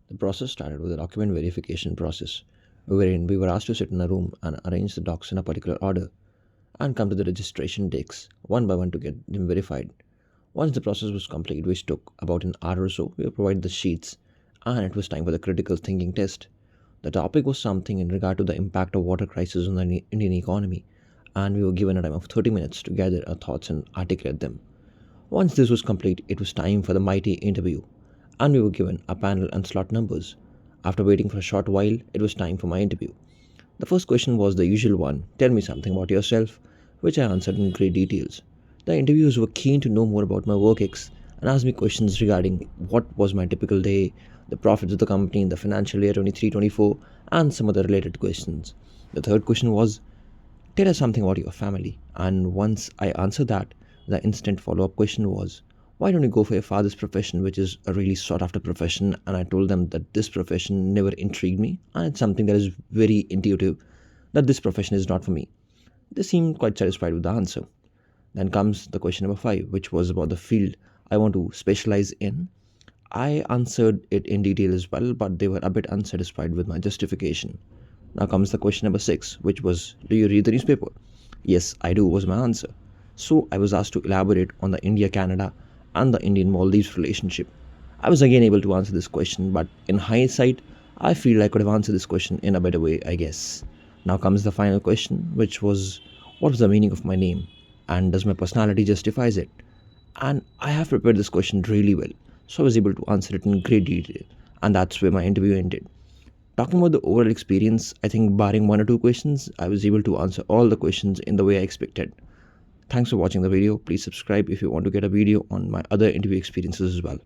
The process started with a document verification process, wherein we were asked to sit in a room and arrange the docs in a particular order and come to the registration desks one by one to get them verified. Once the process was complete, which took about an hour or so, we were provided the sheets and it was time for the critical thinking test. The topic was something in regard to the impact of water crisis on the Indian economy, and we were given a time of 30 minutes to gather our thoughts and articulate them. Once this was complete, it was time for the mighty interview, and we were given a panel and slot numbers. After waiting for a short while, it was time for my interview. The first question was the usual one: tell me something about yourself, which I answered in great details. The interviewers were keen to know more about my work ex and asked me questions regarding what was my typical day, the profits of the company in the financial year 23-24, and some other related questions. The third question was: tell us something about your family. And once I answered that, the instant follow up question was: why don't you go for your father's profession, which is a really sought after profession? And I told them that this profession never intrigued me, and it's something that is very intuitive that this profession is not for me. They seemed quite satisfied with the answer. Then comes the question number five, which was about the field I want to specialize in. I answered it in detail as well, but they were a bit unsatisfied with my justification. Now comes the question number six, which was: do you read the newspaper? Yes, I do, was my answer. So I was asked to elaborate on the India Canada and the Indian Maldives relationship. I was again able to answer this question, but in hindsight, I feel I could have answered this question in a better way, I guess. Now comes the final question, which was: what was the meaning of my name? And does my personality justifies it? And I have prepared this question really well, so I was able to answer it in great detail. And that's where my interview ended. Talking about the overall experience, I think barring one or two questions, I was able to answer all the questions in the way I expected. Thanks for watching the video. Please subscribe if you want to get a video on my other interview experiences as well.